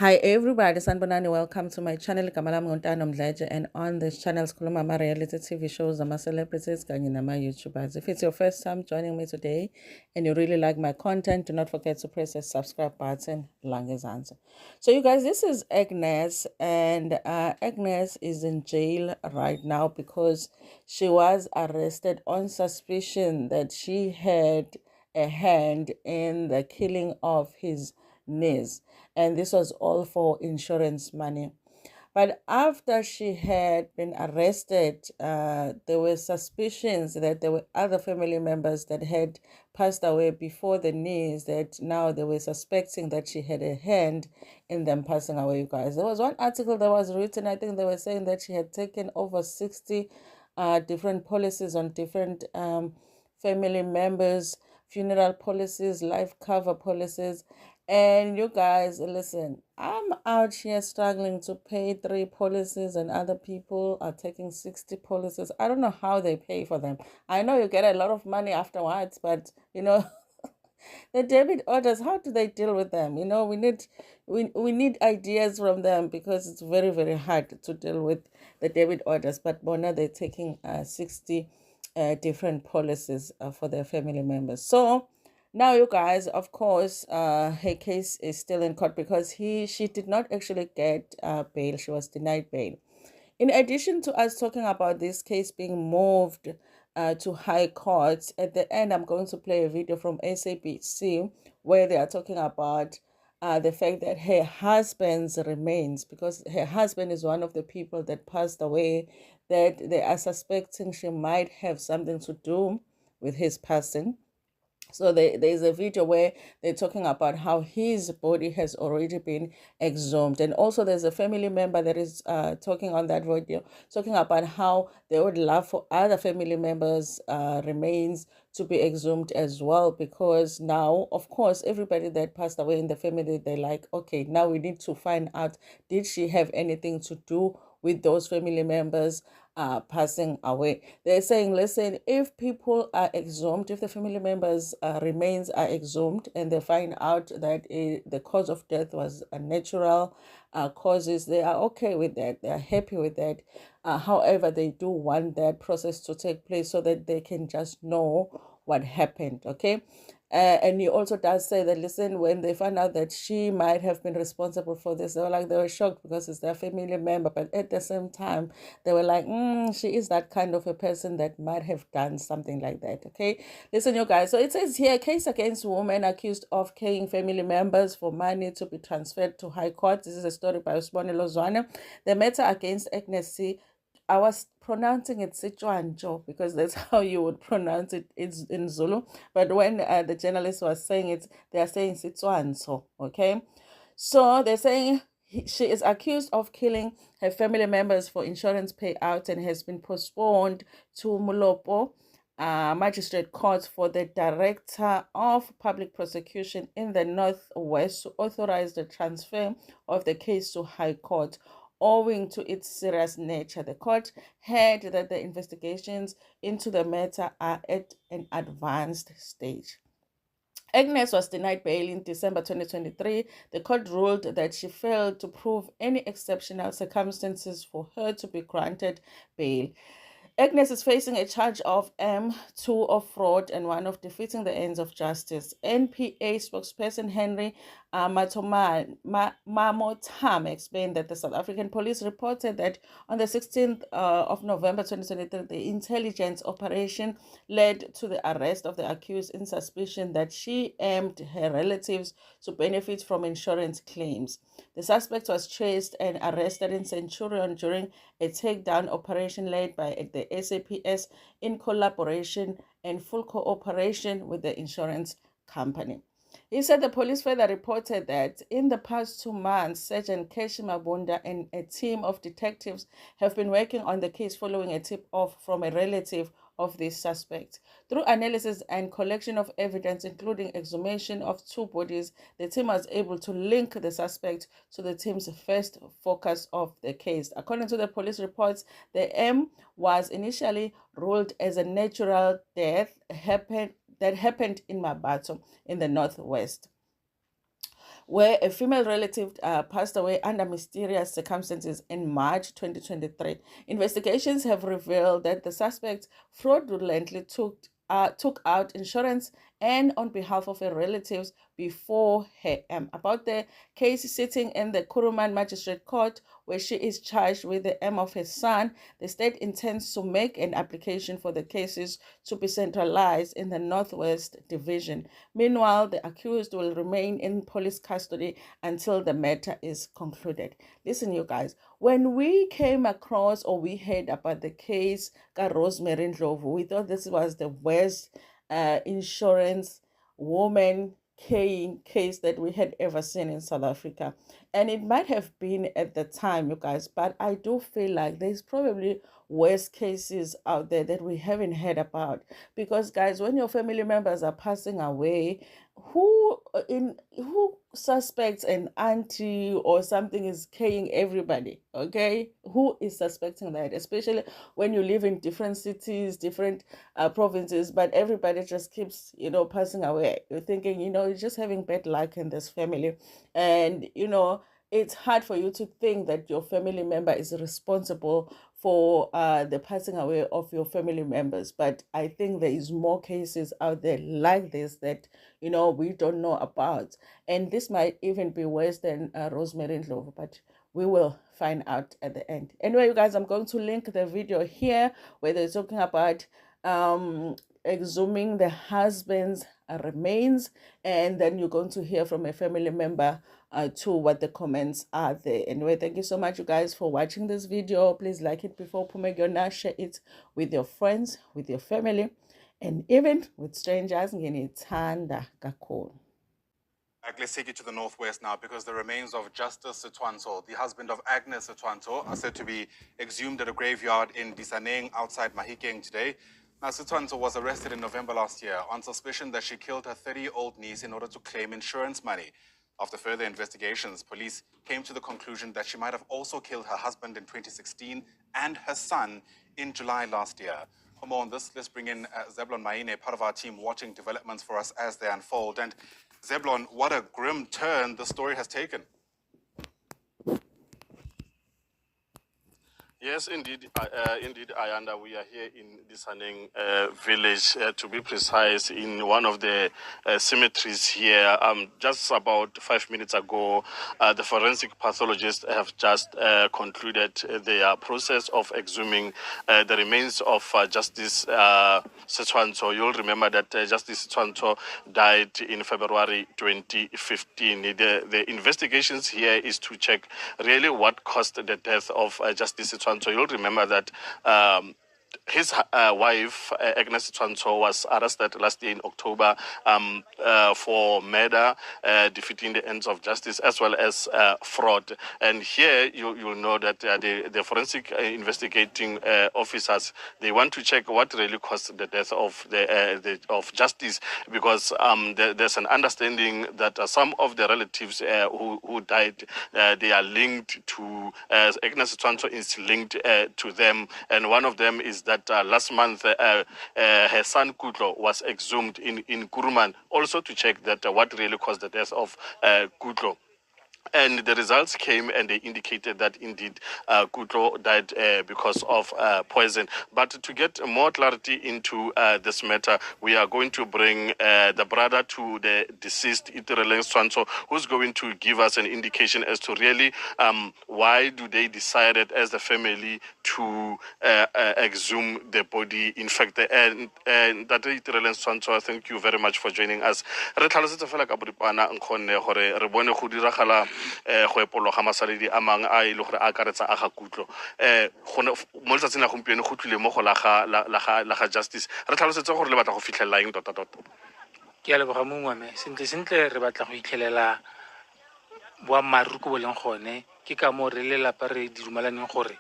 Hi everybody, Sanbonani, welcome to my channel. Kamala Montano Mdleje, and on this channel, Skuluma reality TV shows, my celebrities, kanye nama YouTubers. If it's your first time joining me today and you really like my content, do not forget to press the subscribe button. Lange's answer. So, you guys, this is Agnes, and Agnes is in jail right now because she was arrested on suspicion that she had a hand in the killing of his niece, and this was all for insurance money. But after she had been arrested, there were suspicions that there were other family members that had passed away before the niece, that now they were suspecting that she had a hand in them passing away, you guys. There was one article that was written, I think they were saying that she had taken over 60 different policies on different family members, funeral policies, life cover policies. And you guys, listen, I'm out here struggling to pay 3 policies, and other people are taking 60 policies. I don't know how they pay for them. I know you get a lot of money afterwards, but the debit orders, how do they deal with them? We need ideas from them, because it's very, very hard to deal with the debit orders. But Bona, they're taking 60 different policies for their family members. So now, you guys, of course, her case is still in court because she did not actually get bail. She was denied bail. In addition to us talking about this case being moved to high court, at the end, I'm going to play a video from SABC where they are talking about the fact that her husband's remains, because her husband is one of the people that passed away, that they are suspecting she might have something to do with his passing. So there's a video where they're talking about how his body has already been exhumed. And also there's a family member that is talking on that video, talking about how they would love for other family members' remains to be exhumed as well. Because now, of course, everybody that passed away in the family, they're like, okay, now we need to find out, did she have anything to do with those family members passing away? They're saying, listen, if people are exhumed, if the family members' remains are exhumed, and they find out that the cause of death was a natural causes, they are okay with that. They are happy with that. However, they do want that process to take place so that they can just know what happened. Okay. And he also does say that, listen, when they found out that she might have been responsible for this, they were shocked because it's their family member. But at the same time, they were like, she is that kind of a person that might have done something like that. Okay. Listen, you guys. So it says here, case against woman accused of killing family members for money to be transferred to High Court. This is a story by Usbone Lozwane. The matter against Agnes C. I was pronouncing it Sichuancho because that's how you would pronounce it. It's in Zulu. But when the journalist was saying it, they are saying Sichuancho. Okay. So they're saying she is accused of killing her family members for insurance payout and has been postponed to Mulopo Magistrate Court for the Director of Public Prosecution in the Northwest to authorize the transfer of the case to High Court. Owing to its serious nature, the court heard that the investigations into the matter are at an advanced stage. Agnes was denied bail in December 2023. The court ruled that she failed to prove any exceptional circumstances for her to be granted bail. Agnes is facing a charge of two of fraud and one of defeating the ends of justice. NPA spokesperson Henry Mamotam explained that the South African police reported that on the 16th of November 2023, the intelligence operation led to the arrest of the accused in suspicion that she aimed her relatives to benefit from insurance claims. The suspect was chased and arrested in Centurion during a takedown operation led by the SAPS in collaboration and full cooperation with the insurance company. He said the police further reported that in the past 2 months, Sergeant Keshi Mabunda and a team of detectives have been working on the case following a tip-off from a relative of this suspect. Through analysis and collection of evidence, including exhumation of 2 bodies, the team was able to link the suspect to the team's first focus of the case. According to the police reports, the M was initially ruled as a natural death that happened in Mabato in the Northwest. where a female relative passed away under mysterious circumstances in March 2023. Investigations have revealed that the suspect fraudulently took out insurance and on behalf of her relatives before her. About the case sitting in the Kuruman Magistrate Court, where she is charged with the of her son, the state intends to make an application for the cases to be centralized in the Northwest Division. Meanwhile, the accused will remain in police custody until the matter is concluded. Listen, you guys, when we came across or we heard about the case of Rosemary Ndlovu, we thought this was the worst insurance woman case that we had ever seen in South Africa. And it might have been at the time, you guys, but I do feel like there's probably worse cases out there that we haven't heard about. Because, guys, when your family members are passing away, who suspects an auntie or something is killing everybody? Okay, who is suspecting that? Especially when you live in different cities, different provinces, but everybody just keeps, passing away. You're thinking, you're just having bad luck in this family, and it's hard for you to think that your family member is responsible for the passing away of your family members. But I think there is more cases out there like this that we don't know about, and this might even be worse than Rosemary Ndlovu, but we will find out at the end. Anyway, you guys, I'm going to link the video here where they're talking about exhuming the husband's remains, and then you're going to hear from a family member to what the comments are there. Anyway, thank you so much, you guys, for watching this video. Please like it before Pumegona, share it with your friends, with your family, and even with strangers. Nginithanda kakhulu. Let's take it to the northwest now, because the remains of Justice Setwanto, the husband of Agnes Setwanto, are said to be exhumed at a graveyard in Disaneng outside Mahikeng today. Now, Setwanto was arrested in November last year on suspicion that she killed her 30-year-old niece in order to claim insurance money. After further investigations, police came to the conclusion that she might have also killed her husband in 2016 and her son in July last year. For more on this, let's bring in Zeblon Maine, part of our team, watching developments for us as they unfold. And Zeblon, what a grim turn the story has taken. Yes, indeed, Ayanda. We are here in Disaneng village, to be precise, in one of the cemeteries here. Just about 5 minutes ago, the forensic pathologists have just concluded their process of exhuming the remains of Justice Setwanto. You'll remember that Justice Setwanto died in February 2015. The investigations here is to check really what caused the death of Justice Setwanto. So you'll remember that his wife, Agnes Setwanto, was arrested last year in October for murder, defeating the ends of justice, as well as fraud. And here you'll know that the forensic investigating officers, they want to check what really caused the death of of justice, because there's an understanding that some of the relatives who died, they are linked to Agnes Setwanto is linked to them, and one of them is that last month her son Kutlo was exhumed in Kuruman, also to check that what really caused the death of Kutlo. And the results came and they indicated that indeed Kutlo died because of poison. But to get more clarity into this matter, we are going to bring the brother to the deceased, Itireleng Swanto, who's going to give us an indication as to really why do they decided as the family to exhume the body. In fact, and that Itireleng Swanto, thank you very much for joining us. Re tlhalosetse fela ka boripana nkgonne gore re bone go diragala go epologa masaledi a mang a ile gore a akaretsa a ga Kutlo mo letsatsing la gompieno go tlile mo go la ga justice. Re tlhalosetse gore le batla go fitlhelela eng tota. Ke a leboga mongwe sentle re batla go itlhelela boammaaruri ko bo leng gone ke ka mo re lelapa re di dumelaneng gore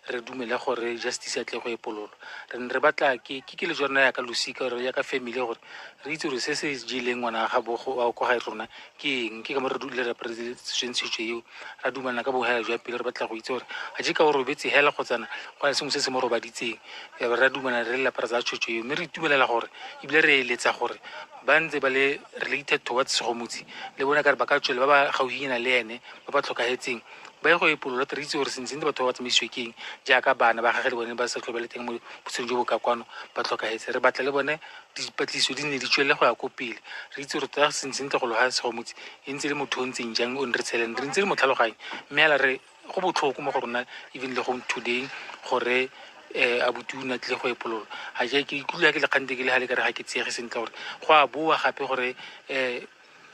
re dumela gore justice ya tle go epololo re batla ke le jona ya ka losika gore ya ka family gore re itse gore se se jileng ngwana ga bo go ga rona ke eng ke ka mo re dule representation eo ra dumana ka bogela jwa pele re batla go itse gore a je ka o robetse hela go tsana go na sengwe se se mo robaditseng ra dumana re la para za tshotso eo mme re itumelela gore ebile re eletsa gore ba ntse ba le related towards segomotsi le bona ka re ba ka tswela ba ba gauhina le ene ba ba tlhokagetseng ba ye go epolola re itse gore sentse batho ba tsamaisiwe keng jaaka bana ba gage le bone ba sa tlhobe le teng mo botshelong jo bo ka kwano ba tlhokagetse re batla le bone dipatlisiso di ne di tswele go ya ko pele re itse gore ta sentse go loga segomotsi e ntse le motho o ntseng jang o re tsheleng re ntse le motlhaloganye mme ala re go botlhoko mo go rona even le go today gore abuti o natlile go epolola ga ke ikutlwa ke le kgante ke le ga le ka re ga ke tsege sentle gore go a boa gape gore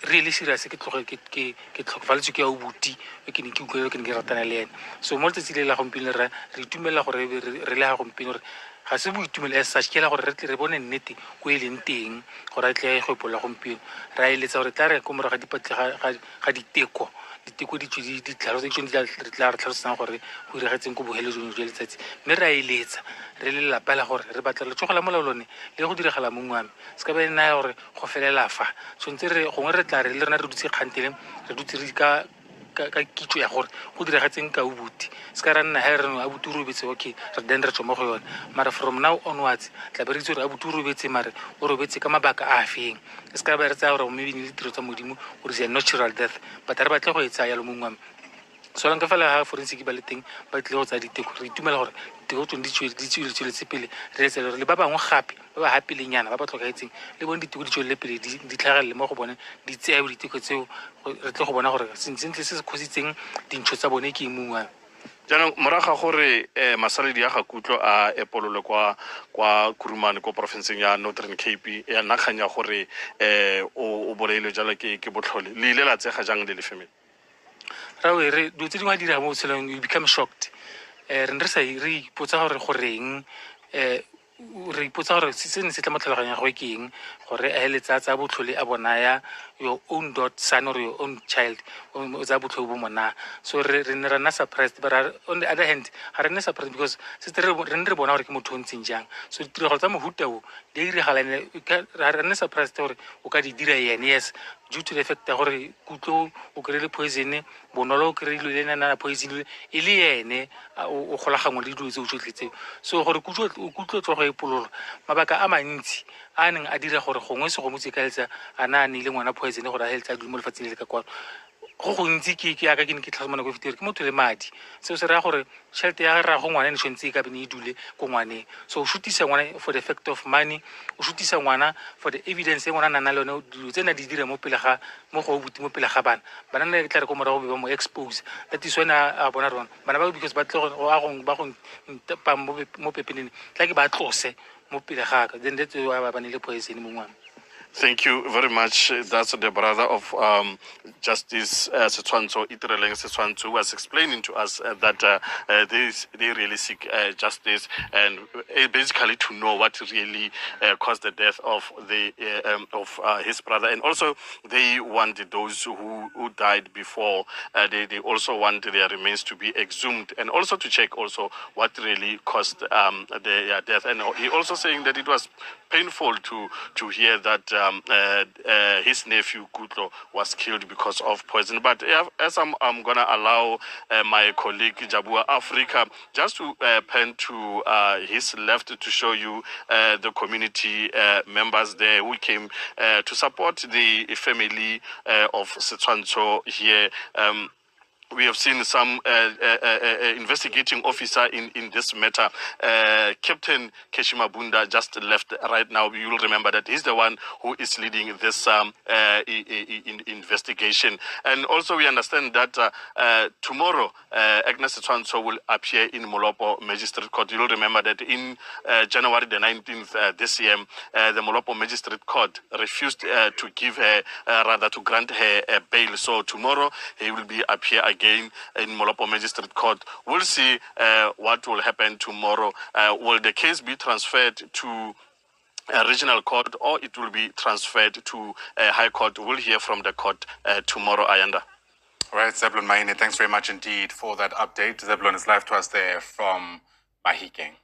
really serious ke tlhokofaletswe ke abuti ke ne ke utlwela ke ne ke ratana le ene so mo letsatsi le la gompieno re itumelela gore re le ga gompieno gore ga se boitumelo as such ke la gore re tle re bone nnete ko e leng teng gore a tle go epolola gompieno ra eletsa gore tla re ko morago ga diteko di tswe di tla re tlhalosang gore go iragetseng ko boheletsong jwa letsatsi mme ra eletsa re le lelapa la gore re batla letsogo la molao lone le go diragala mo ngwame se ka be naya gore go felela fa tshwanetse re gongwe re tla re le rena re dutse kgantele re dutse re ka kitso ya gore go diragatseng ka ubuti se ka ra nna he re no abuti o robetse okay re then re tswa mo go yone mara from now onwards tla be re itse gore abuti o robetse mare o robetse ka mabaka a feng se ka ba re tsaya gore maybe le tiro tsa modimo gore se natural death but re batle go e tsaya yalo mo ngwame so lang ka fela ha forensic ba le teng ba tle go tsa diteko re itumela gore diteko tsone di tsweletse pele re etsa gore le ba bangwe gape ba ba hape lenyana ba ba tlhokaetseng le bone diteko di tswelele pele di tlhagelele mo go bone di tseawe diteko tseo re tle go bona gore sentle se se khositseng dintsho tsa bone ke mongwe jaanong moraga gore masaledi a ga kutlo a epolole kwa kurumane ko porofenseng ya Northern Cape ya nakganya gore o boleile jalo ke botlhole le ile la tsega jang le le family rawe re dilo tse dingwe a dira mo botshelong you become shocked re ipotsa gore goreng re ipotsa gore se ne se tla mo tlhaloganya go ke eng gore a heletsa tsa botlhole a bonaya your own son or your own child o tsa botlhole bo mona so re ne ra nna surprised but on the other hand ga re nne surprised because re ne re bona gore ke motho o ntseng jang so ditiragalo tsa mohuta o di diragala re nne surprised gore o ka di dira yene yes due to the fact ya gore kutlo o kry-ile poison bonolo o kry-ile le nana poison e le ene o golagangwe le dilo tse o tsotlhe tseo so gore kutlo tlo go epololo mabaka a mantsi a neng a dira gore gongwe segomotse ka letsa a na a neile ngwana poison gore a heletsa a dule mo lefatsheng le le ka kwano go gontsi ke aka ke ne ke tlhatlhoma nako e fetile ke motho le madi seo se raya gore tšhelete ya ra go ngwana ne tshwanetse e ka bene e dule ko ngwaneng so o shutisa ngwana for the fact of money o shutisa ngwana for the evidence e ngwana a nana le yone dilo tse na di dira mo go buti mo pele ga bana ne tla re ko morago be ba mo expose that is when a bona rona bana ba because ba tle ba go ntapa mo pepenene tla ke ba tlose mo pele ga ka then that's why ba ne le poison mo ngwana. Thank you very much. That's the brother of Justice Setshwantsho Itireleng Setshwantsho, who was explaining to us that they really seek justice and basically to know what really caused the death of his brother, and also they want those who died before. They also want their remains to be exhumed and also to check also what really caused their death. And he also saying that it was painful to hear that his nephew Kutlo was killed because of poison. But as I'm gonna allow my colleague Jabua Africa just to pen to his left to show you the community members there who came to support the family of Setshwantsho here. We have seen some investigating officer in this matter. Captain Keshima Bunda just left right now. You will remember that he's the one who is leading this investigation. And also we understand that tomorrow Agnes Setshwantsho will appear in Molopo Magistrate Court. You will remember that in January the 19th this year, the Molopo Magistrate Court refused to give her, rather to grant her a bail. So tomorrow he will be appear again in Molopo Magistrate Court. We'll see what will happen tomorrow. Will the case be transferred to a regional court or it will be transferred to a high court? We'll hear from the court tomorrow, Ayanda. All right, Zebulon Maine, thanks very much indeed for that update. Zebulon is live to us there from Mahikeng.